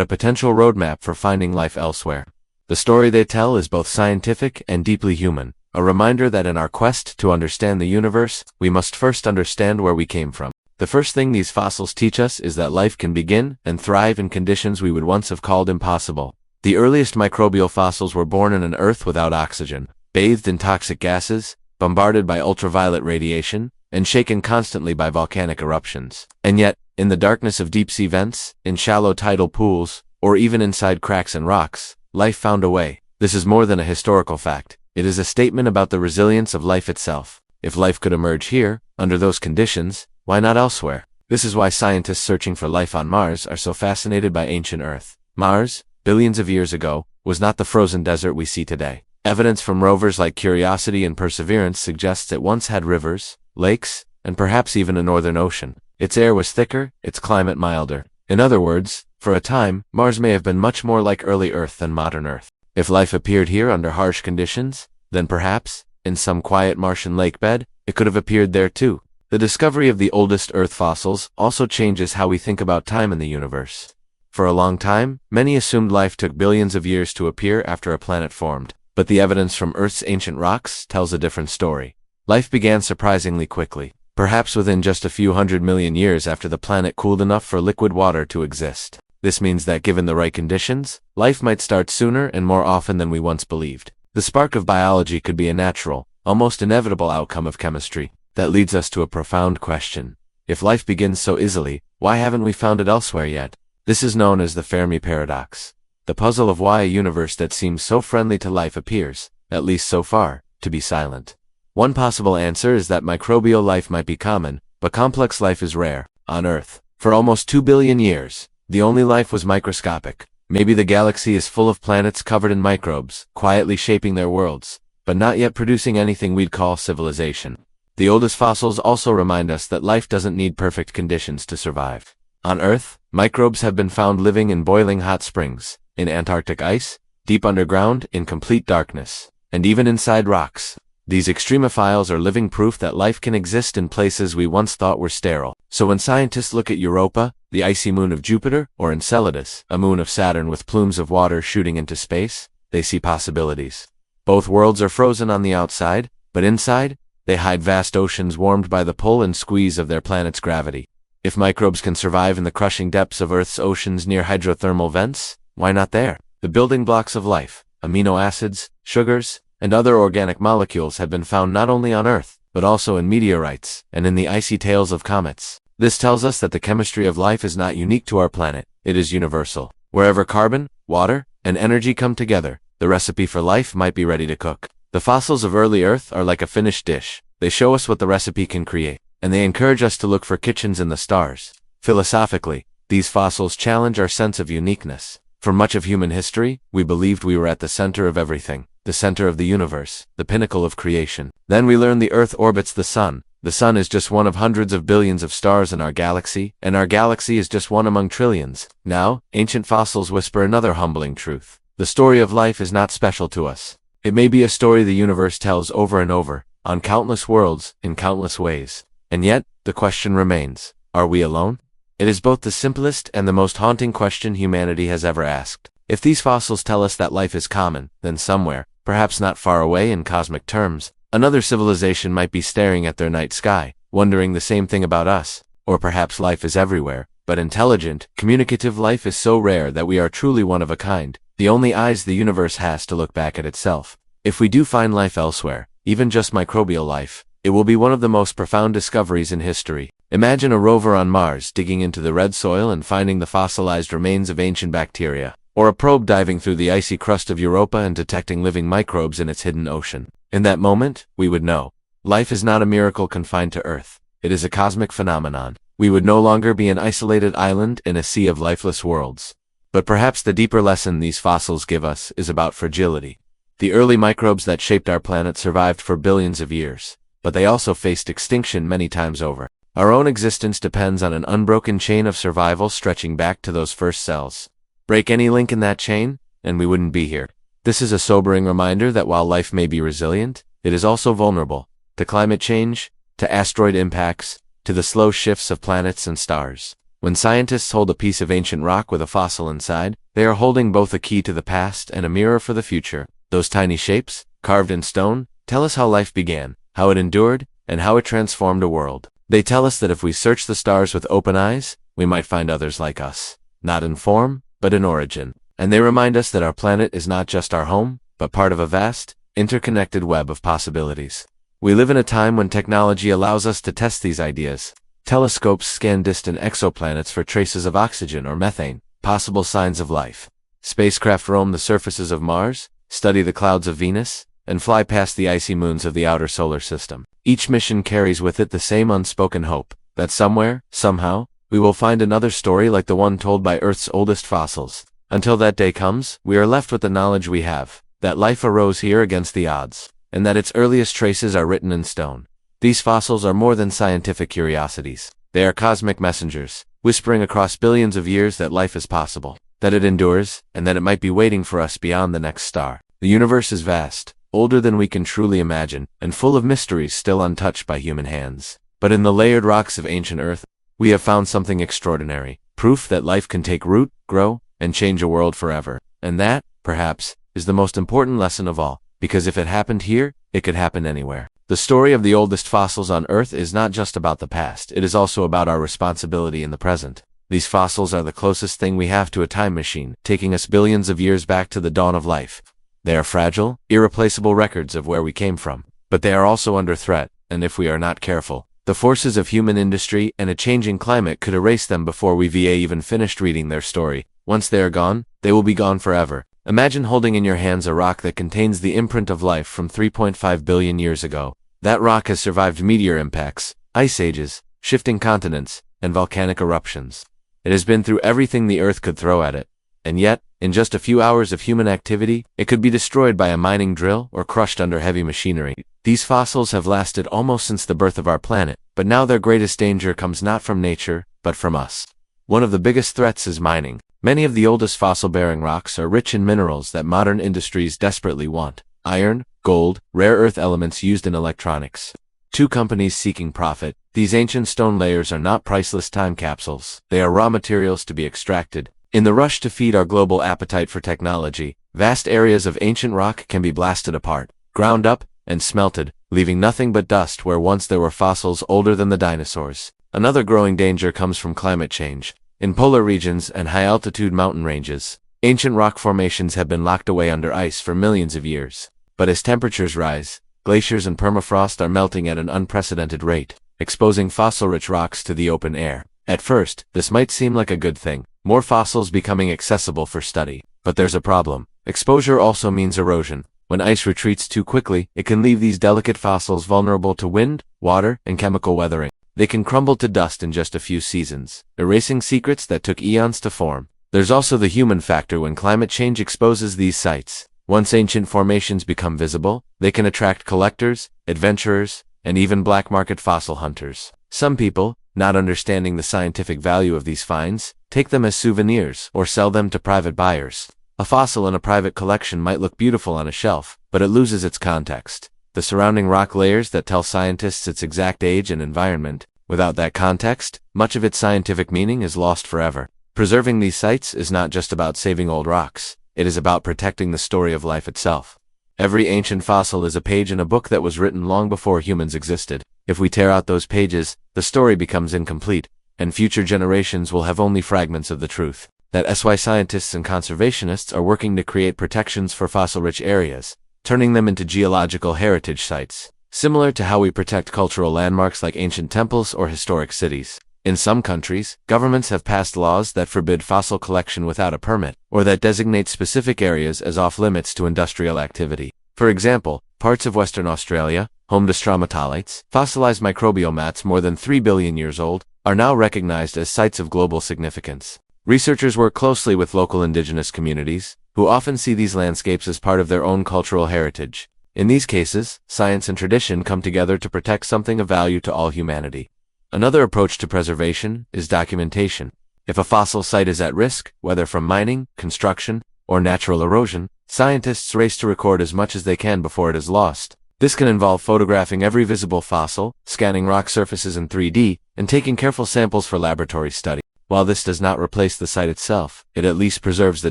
a potential roadmap for finding life elsewhere. The story they tell is both scientific and deeply human, a reminder that in our quest to understand the universe, we must first understand where we came from. The first thing these fossils teach us is that life can begin and thrive in conditions we would once have called impossible. The earliest microbial fossils were born in an Earth without oxygen, bathed in toxic gases, bombarded by ultraviolet radiation, and shaken constantly by volcanic eruptions. And yet, in the darkness of deep-sea vents, in shallow tidal pools, or even inside cracks in rocks, life found a way. This is more than a historical fact. It is a statement about the resilience of life itself. If life could emerge here, under those conditions, why not elsewhere? This is why scientists searching for life on Mars are so fascinated by ancient Earth. Mars, billions of years ago, was not the frozen desert we see today. Evidence from rovers like Curiosity and Perseverance suggests it once had rivers, lakes, and perhaps even a northern ocean. Its air was thicker, its climate milder. In other words, for a time, Mars may have been much more like early Earth than modern Earth. If life appeared here under harsh conditions, then perhaps, in some quiet Martian lake bed, it could have appeared there too. The discovery of the oldest Earth fossils also changes how we think about time in the universe. For a long time, many assumed life took billions of years to appear after a planet formed. But the evidence from Earth's ancient rocks tells a different story. Life began surprisingly quickly, perhaps within just a few 100 million years after the planet cooled enough for liquid water to exist. This means that given the right conditions, life might start sooner and more often than we once believed. The spark of biology could be a natural, almost inevitable outcome of chemistry. That leads us to a profound question. If life begins so easily, why haven't we found it elsewhere yet? This is known as the Fermi paradox. The puzzle of why a universe that seems so friendly to life appears, at least so far, to be silent. One possible answer is that microbial life might be common, but complex life is rare. On Earth, for almost 2 billion years, the only life was microscopic. Maybe the galaxy is full of planets covered in microbes, quietly shaping their worlds, but not yet producing anything we'd call civilization. The oldest fossils also remind us that life doesn't need perfect conditions to survive. On Earth, microbes have been found living in boiling hot springs, in Antarctic ice, deep underground, in complete darkness, and even inside rocks. These extremophiles are living proof that life can exist in places we once thought were sterile. So when scientists look at Europa, the icy moon of Jupiter, or Enceladus, a moon of Saturn with plumes of water shooting into space, they see possibilities. Both worlds are frozen on the outside, but inside, they hide vast oceans warmed by the pull and squeeze of their planet's gravity. If microbes can survive in the crushing depths of Earth's oceans near hydrothermal vents, why not there? The building blocks of life, amino acids, sugars, and other organic molecules have been found not only on Earth, but also in meteorites and in the icy tails of comets. This tells us that the chemistry of life is not unique to our planet, it is universal. Wherever carbon, water, and energy come together, the recipe for life might be ready to cook. The fossils of early Earth are like a finished dish. They show us what the recipe can create, and they encourage us to look for kitchens in the stars. Philosophically, these fossils challenge our sense of uniqueness. For much of human history, we believed we were at the center of everything, the center of the universe, the pinnacle of creation. Then we learned the Earth orbits the sun. The sun is just one of hundreds of billions of stars in our galaxy, and our galaxy is just one among trillions. Now, ancient fossils whisper another humbling truth. The story of life is not special to us. It may be a story the universe tells over and over, on countless worlds, in countless ways. And yet, the question remains, are we alone? It is both the simplest and the most haunting question humanity has ever asked. If these fossils tell us that life is common, then somewhere, perhaps not far away in cosmic terms, another civilization might be staring at their night sky, wondering the same thing about us. Or perhaps life is everywhere, but intelligent, communicative life is so rare that we are truly one of a kind, the only eyes the universe has to look back at itself. If we do find life elsewhere, even just microbial life, it will be one of the most profound discoveries in history. Imagine a rover on Mars digging into the red soil and finding the fossilized remains of ancient bacteria, or a probe diving through the icy crust of Europa and detecting living microbes in its hidden ocean. In that moment, we would know. Life is not a miracle confined to Earth. It is a cosmic phenomenon. We would no longer be an isolated island in a sea of lifeless worlds. But perhaps the deeper lesson these fossils give us is about fragility. The early microbes that shaped our planet survived for billions of years, but they also faced extinction many times over. Our own existence depends on an unbroken chain of survival stretching back to those first cells. Break any link in that chain, and we wouldn't be here. This is a sobering reminder that while life may be resilient, it is also vulnerable to climate change, to asteroid impacts, to the slow shifts of planets and stars. When scientists hold a piece of ancient rock with a fossil inside, they are holding both a key to the past and a mirror for the future. Those tiny shapes, carved in stone, tell us how life began, how it endured, and how it transformed a world. They tell us that if we search the stars with open eyes, we might find others like us, not in form, but in origin. And they remind us that our planet is not just our home, but part of a vast, interconnected web of possibilities. We live in a time when technology allows us to test these ideas. Telescopes scan distant exoplanets for traces of oxygen or methane, possible signs of life. Spacecraft roam the surfaces of Mars, study the clouds of Venus, and fly past the icy moons of the outer solar system. Each mission carries with it the same unspoken hope, that somewhere, somehow, we will find another story like the one told by Earth's oldest fossils. Until that day comes, we are left with the knowledge we have, that life arose here against the odds, and that its earliest traces are written in stone. These fossils are more than scientific curiosities. They are cosmic messengers, whispering across billions of years that life is possible, that it endures, and that it might be waiting for us beyond the next star. The universe is vast, older than we can truly imagine, and full of mysteries still untouched by human hands. But in the layered rocks of ancient Earth, we have found something extraordinary, proof that life can take root, grow, and change a world forever. And that, perhaps, is the most important lesson of all, because if it happened here, it could happen anywhere. The story of the oldest fossils on Earth is not just about the past, it is also about our responsibility in the present. These fossils are the closest thing we have to a time machine, taking us billions of years back to the dawn of life. They are fragile, irreplaceable records of where we came from. But they are also under threat, and if we are not careful, the forces of human industry and a changing climate could erase them before we've even finished reading their story. Once they are gone, they will be gone forever. Imagine holding in your hands a rock that contains the imprint of life from 3.5 billion years ago. That rock has survived meteor impacts, ice ages, shifting continents, and volcanic eruptions. It has been through everything the Earth could throw at it. And yet, in just a few hours of human activity, it could be destroyed by a mining drill or crushed under heavy machinery. These fossils have lasted almost since the birth of our planet, but now their greatest danger comes not from nature, but from us. One of the biggest threats is mining. Many of the oldest fossil-bearing rocks are rich in minerals that modern industries desperately want: iron, gold, rare earth elements used in electronics. Two companies seeking profit. These ancient stone layers are not priceless time capsules. They are raw materials to be extracted. In the rush to feed our global appetite for technology, vast areas of ancient rock can be blasted apart, ground up, and smelted, leaving nothing but dust where once there were fossils older than the dinosaurs. Another growing danger comes from climate change. In polar regions and high-altitude mountain ranges, ancient rock formations have been locked away under ice for millions of years. But as temperatures rise, glaciers and permafrost are melting at an unprecedented rate, exposing fossil-rich rocks to the open air. At first, this might seem like a good thing, more fossils becoming accessible for study. But there's a problem. Exposure also means erosion. When ice retreats too quickly, it can leave these delicate fossils vulnerable to wind, water, and chemical weathering. They can crumble to dust in just a few seasons, erasing secrets that took eons to form. There's also the human factor when climate change exposes these sites. Once ancient formations become visible, they can attract collectors, adventurers, and even black market fossil hunters. Some people, not understanding the scientific value of these finds, take them as souvenirs or sell them to private buyers. A fossil in a private collection might look beautiful on a shelf, but it loses its context. The surrounding rock layers that tell scientists its exact age and environment, Without that context, much of its scientific meaning is lost forever. Preserving these sites is not just about saving old rocks, it is about protecting the story of life itself. Every ancient fossil is a page in a book that was written long before humans existed. If we tear out those pages, the story becomes incomplete, and future generations will have only fragments of the truth. That's why scientists and conservationists are working to create protections for fossil-rich areas, turning them into geological heritage sites, similar to how we protect cultural landmarks like ancient temples or historic cities. In some countries, governments have passed laws that forbid fossil collection without a permit, or that designate specific areas as off-limits to industrial activity. For example, parts of Western Australia, home to stromatolites, fossilized microbial mats more than 3 billion years old, are now recognized as sites of global significance. Researchers work closely with local indigenous communities, who often see these landscapes as part of their own cultural heritage. In these cases, science and tradition come together to protect something of value to all humanity. Another approach to preservation is documentation. If a fossil site is at risk, whether from mining, construction, or natural erosion, scientists race to record as much as they can before it is lost. This can involve photographing every visible fossil, scanning rock surfaces in 3D, and taking careful samples for laboratory study. While this does not replace the site itself, it at least preserves the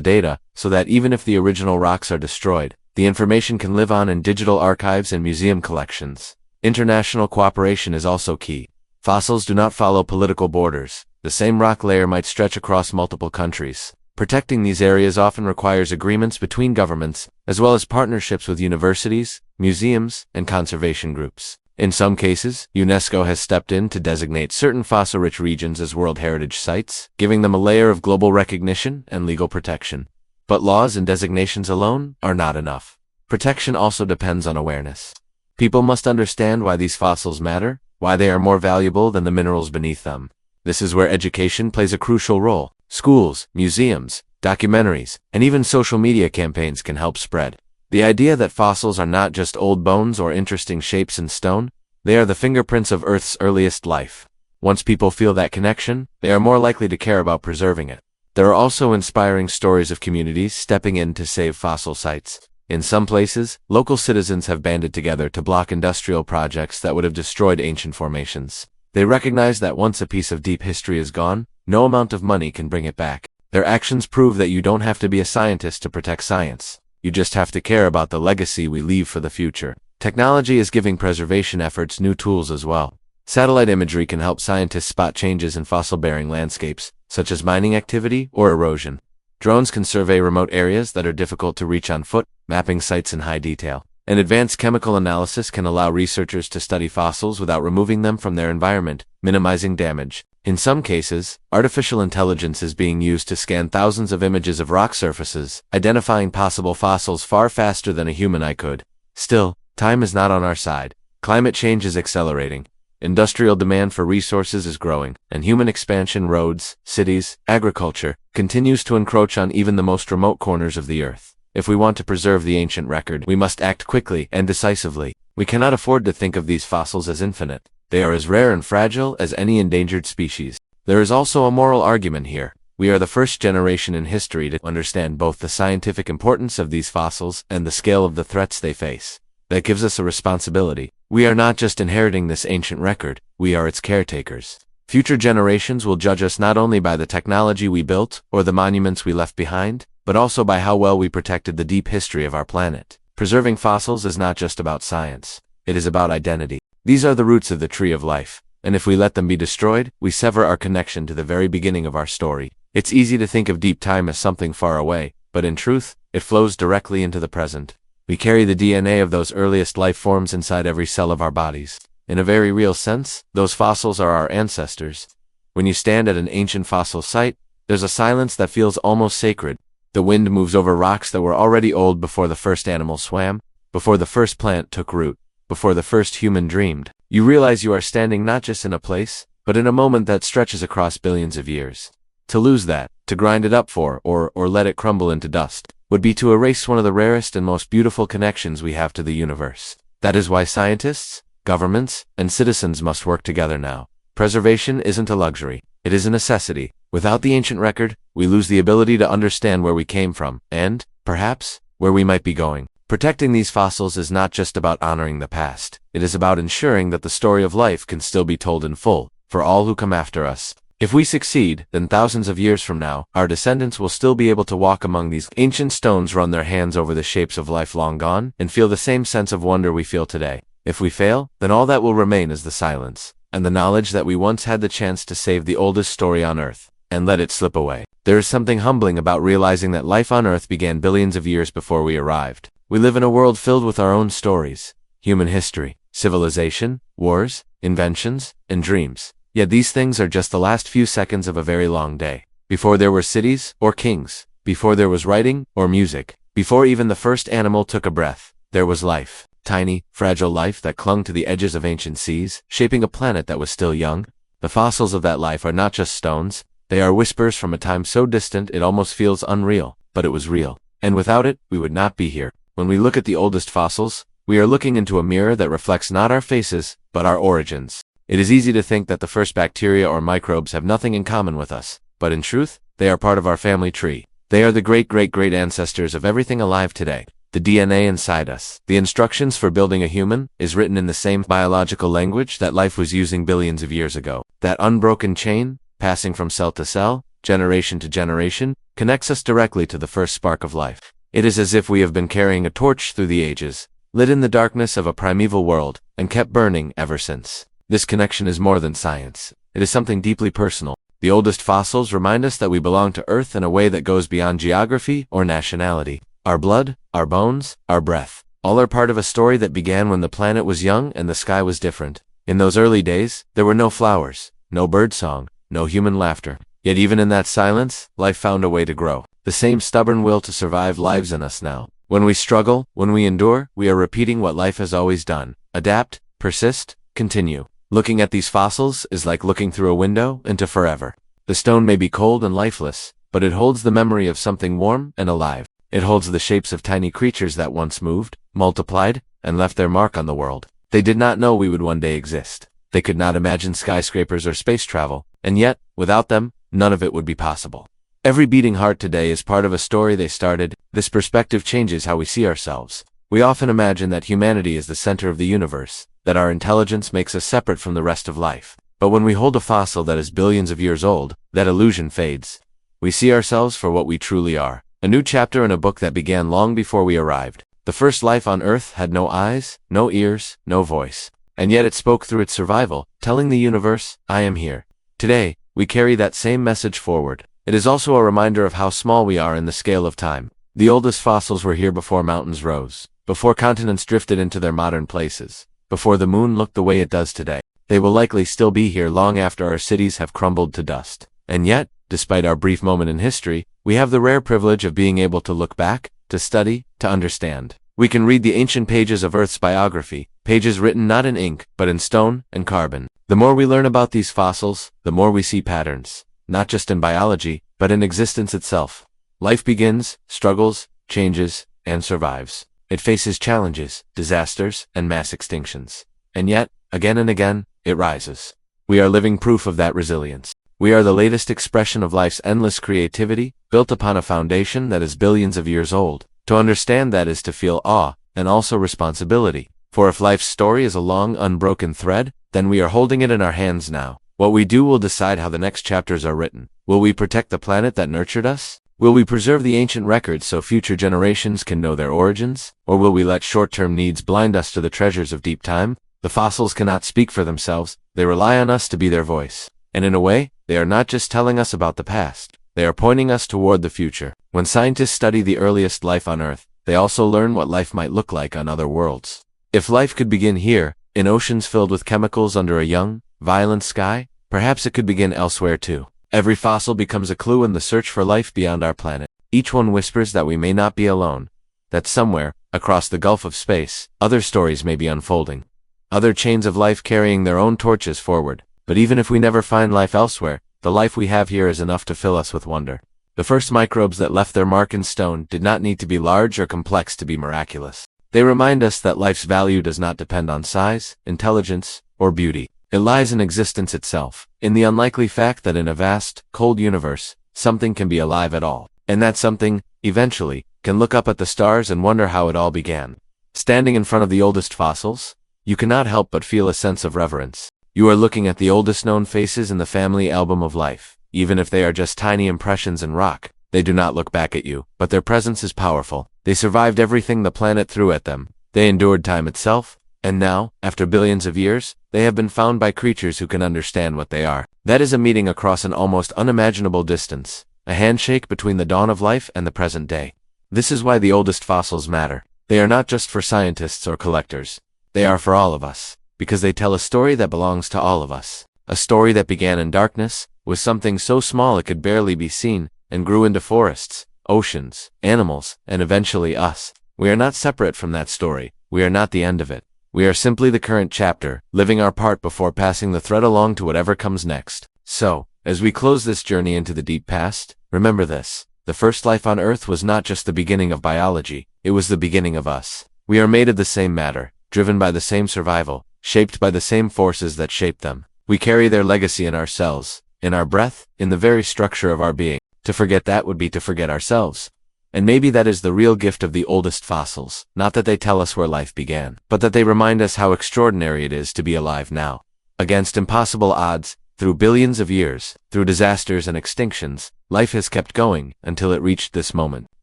data, so that even if the original rocks are destroyed, the information can live on in digital archives and museum collections. International cooperation is also key. Fossils do not follow political borders. The same rock layer might stretch across multiple countries. Protecting these areas often requires agreements between governments, as well as partnerships with universities, museums, and conservation groups. In some cases, UNESCO has stepped in to designate certain fossil-rich regions as World Heritage Sites, giving them a layer of global recognition and legal protection. But laws and designations alone are not enough. Protection also depends on awareness. People must understand why these fossils matter, why they are more valuable than the minerals beneath them. This is where education plays a crucial role. Schools, museums, documentaries, and even social media campaigns can help spread the idea that fossils are not just old bones or interesting shapes in stone, they are the fingerprints of Earth's earliest life. Once people feel that connection, they are more likely to care about preserving it. There are also inspiring stories of communities stepping in to save fossil sites. In some places, local citizens have banded together to block industrial projects that would have destroyed ancient formations. They recognize that once a piece of deep history is gone, no amount of money can bring it back. Their actions prove that you don't have to be a scientist to protect science. You just have to care about the legacy we leave for the future. Technology is giving preservation efforts new tools as well. Satellite imagery can help scientists spot changes in fossil-bearing landscapes, such as mining activity or erosion. Drones can survey remote areas that are difficult to reach on foot, mapping sites in high detail. And advanced chemical analysis can allow researchers to study fossils without removing them from their environment, minimizing damage. In some cases, artificial intelligence is being used to scan thousands of images of rock surfaces, identifying possible fossils far faster than a human eye could. Still, time is not on our side. Climate change is accelerating. Industrial demand for resources is growing, and human expansion, roads, cities, agriculture, continues to encroach on even the most remote corners of the earth. If we want to preserve the ancient record, we must act quickly and decisively. We cannot afford to think of these fossils as infinite. They are as rare and fragile as any endangered species. There is also a moral argument here. We are the first generation in history to understand both the scientific importance of these fossils and the scale of the threats they face. That gives us a responsibility. We are not just inheriting this ancient record, we are its caretakers. Future generations will judge us not only by the technology we built or the monuments we left behind, but also by how well we protected the deep history of our planet. Preserving fossils is not just about science. It is about identity. These are the roots of the tree of life, and if we let them be destroyed, we sever our connection to the very beginning of our story. It's easy to think of deep time as something far away, but in truth, it flows directly into the present. We carry the DNA of those earliest life forms inside every cell of our bodies. In a very real sense, those fossils are our ancestors. When you stand at an ancient fossil site, there's a silence that feels almost sacred. The wind moves over rocks that were already old before the first animal swam, before the first plant took root, before the first human dreamed. You realize you are standing not just in a place, but in a moment that stretches across billions of years. To lose that, to grind it up for, or let it crumble into dust, would be to erase one of the rarest and most beautiful connections we have to the universe. That is why scientists, governments, and citizens must work together now. Preservation isn't a luxury, it is a necessity. Without the ancient record, we lose the ability to understand where we came from, and, perhaps, where we might be going. Protecting these fossils is not just about honoring the past, it is about ensuring that the story of life can still be told in full, for for all who come after us. If we succeed, then thousands of years from now, our descendants will still be able to walk among these ancient stones, run their hands over the shapes of life long gone, and feel the same sense of wonder we feel today. If we fail, then all that will remain is the silence, and the knowledge that we once had the chance to save the oldest story on Earth, and let it slip away. There is something humbling about realizing that life on Earth began billions of years before we arrived. We live in a world filled with our own stories, human history, civilization, wars, inventions, and dreams. Yet these things are just the last few seconds of a very long day. Before there were cities or kings, before there was writing or music, before even the first animal took a breath, there was life. Tiny, fragile life that clung to the edges of ancient seas, shaping a planet that was still young. The fossils of that life are not just stones, they are whispers from a time so distant it almost feels unreal, but it was real. And without it, we would not be here. When we look at the oldest fossils, we are looking into a mirror that reflects not our faces, but our origins. It is easy to think that the first bacteria or microbes have nothing in common with us, but in truth, they are part of our family tree. They are the great-great-great ancestors of everything alive today. The DNA inside us, the instructions for building a human, is written in the same biological language that life was using billions of years ago. That unbroken chain, passing from cell to cell, generation to generation, connects us directly to the first spark of life. It is as if we have been carrying a torch through the ages, lit in the darkness of a primeval world, and kept burning ever since. This connection is more than science. It is something deeply personal. The oldest fossils remind us that we belong to Earth in a way that goes beyond geography or nationality. Our blood, our bones, our breath, all are part of a story that began when the planet was young and the sky was different. In those early days, there were no flowers, no birdsong, no human laughter. Yet even in that silence, life found a way to grow. The same stubborn will to survive lives in us now. When we struggle, when we endure, we are repeating what life has always done. Adapt, persist, continue. Looking at these fossils is like looking through a window into forever. The stone may be cold and lifeless, but it holds the memory of something warm and alive. It holds the shapes of tiny creatures that once moved, multiplied, and left their mark on the world. They did not know we would one day exist. They could not imagine skyscrapers or space travel, and yet, without them, none of it would be possible. Every beating heart today is part of a story they started. This perspective changes how we see ourselves. We often imagine that humanity is the center of the universe, that our intelligence makes us separate from the rest of life. But when we hold a fossil that is billions of years old, that illusion fades. We see ourselves for what we truly are. A new chapter in a book that began long before we arrived. The first life on Earth had no eyes, no ears, no voice. And yet it spoke through its survival, telling the universe, I am here. Today, we carry that same message forward. It is also a reminder of how small we are in the scale of time. The oldest fossils were here before mountains rose, before continents drifted into their modern places, before the moon looked the way it does today. They will likely still be here long after our cities have crumbled to dust. And yet, despite our brief moment in history, we have the rare privilege of being able to look back, to study, to understand. We can read the ancient pages of Earth's biography, pages written not in ink, but in stone and carbon. The more we learn about these fossils, the more we see patterns, not just in biology, but in existence itself. Life begins, struggles, changes, and survives. It faces challenges, disasters, and mass extinctions. And yet, again and again, it rises. We are living proof of that resilience. We are the latest expression of life's endless creativity, built upon a foundation that is billions of years old. To understand that is to feel awe, and also responsibility. For if life's story is a long, unbroken thread, then we are holding it in our hands now. What we do will decide how the next chapters are written. Will we protect the planet that nurtured us? Will we preserve the ancient records so future generations can know their origins? Or will we let short-term needs blind us to the treasures of deep time? The fossils cannot speak for themselves. They rely on us to be their voice. And in a way, they are not just telling us about the past. They are pointing us toward the future. When scientists study the earliest life on Earth, they also learn what life might look like on other worlds. If life could begin here, in oceans filled with chemicals under a young, violent sky, perhaps it could begin elsewhere too. Every fossil becomes a clue in the search for life beyond our planet. Each one whispers that we may not be alone, that somewhere, across the gulf of space, other stories may be unfolding. Other chains of life carrying their own torches forward. But even if we never find life elsewhere, the life we have here is enough to fill us with wonder. The first microbes that left their mark in stone did not need to be large or complex to be miraculous. They remind us that life's value does not depend on size, intelligence, or beauty. It lies in existence itself, in the unlikely fact that in a vast, cold universe, something can be alive at all. And that something, eventually, can look up at the stars and wonder how it all began. Standing in front of the oldest fossils, you cannot help but feel a sense of reverence. You are looking at the oldest known faces in the family album of life. Even if they are just tiny impressions in rock, they do not look back at you, but their presence is powerful. They survived everything the planet threw at them. They endured time itself, and now, after billions of years, they have been found by creatures who can understand what they are. That is a meeting across an almost unimaginable distance, a handshake between the dawn of life and the present day. This is why the oldest fossils matter. They are not just for scientists or collectors. They are for all of us, because they tell a story that belongs to all of us. A story that began in darkness, was something so small it could barely be seen, and grew into forests, oceans, animals, and eventually us. We are not separate from that story. We are not the end of it. We are simply the current chapter, living our part before passing the thread along to whatever comes next. So, as we close this journey into the deep past, remember this. The first life on Earth was not just the beginning of biology, it was the beginning of us. We are made of the same matter, driven by the same survival, shaped by the same forces that shaped them. We carry their legacy in our cells, in our breath, in the very structure of our being. To forget that would be to forget ourselves. And maybe that is the real gift of the oldest fossils, not that they tell us where life began, but that they remind us how extraordinary it is to be alive now. Against impossible odds, through billions of years, through disasters and extinctions, life has kept going until it reached this moment.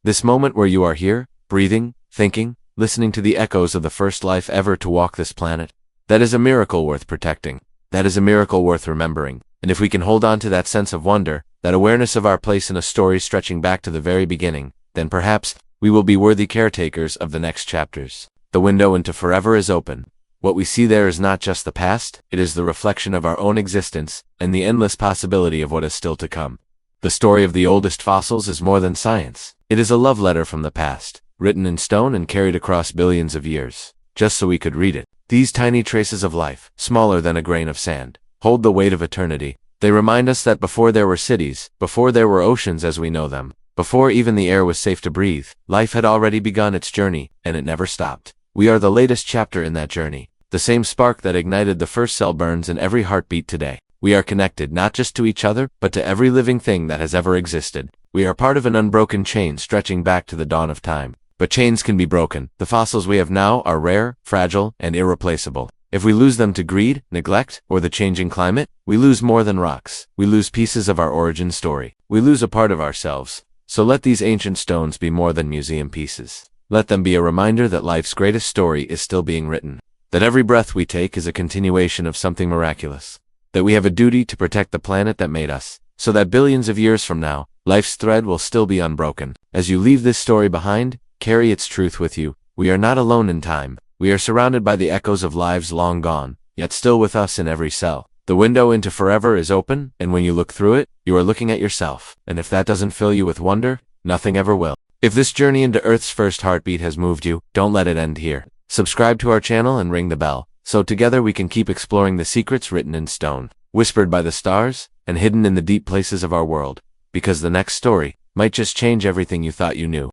This moment where you are here, breathing, thinking, listening to the echoes of the first life ever to walk this planet. That is a miracle worth protecting. That is a miracle worth remembering. And if we can hold on to that sense of wonder, that awareness of our place in a story stretching back to the very beginning, then perhaps we will be worthy caretakers of the next chapters. The window into forever is open. What we see there is not just the past, it is the reflection of our own existence and the endless possibility of what is still to come. The story of the oldest fossils is more than science. It is a love letter from the past, written in stone and carried across billions of years, just so we could read it. These tiny traces of life, smaller than a grain of sand, hold the weight of eternity. They remind us that before there were cities, before there were oceans as we know them, before even the air was safe to breathe, life had already begun its journey, and it never stopped. We are the latest chapter in that journey. The same spark that ignited the first cell burns in every heartbeat today. We are connected not just to each other, but to every living thing that has ever existed. We are part of an unbroken chain stretching back to the dawn of time. But chains can be broken. The fossils we have now are rare, fragile, and irreplaceable. If we lose them to greed, neglect, or the changing climate, we lose more than rocks. We lose pieces of our origin story. We lose a part of ourselves. So let these ancient stones be more than museum pieces. Let them be a reminder that life's greatest story is still being written. That every breath we take is a continuation of something miraculous. That we have a duty to protect the planet that made us, so that billions of years from now, life's thread will still be unbroken. As you leave this story behind, carry its truth with you. We are not alone in time. We are surrounded by the echoes of lives long gone, yet still with us in every cell. The window into forever is open, and when you look through it, you are looking at yourself. And if that doesn't fill you with wonder, nothing ever will. If this journey into Earth's first heartbeat has moved you, don't let it end here. Subscribe to our channel and ring the bell, so together we can keep exploring the secrets written in stone, whispered by the stars, and hidden in the deep places of our world. Because the next story might just change everything you thought you knew.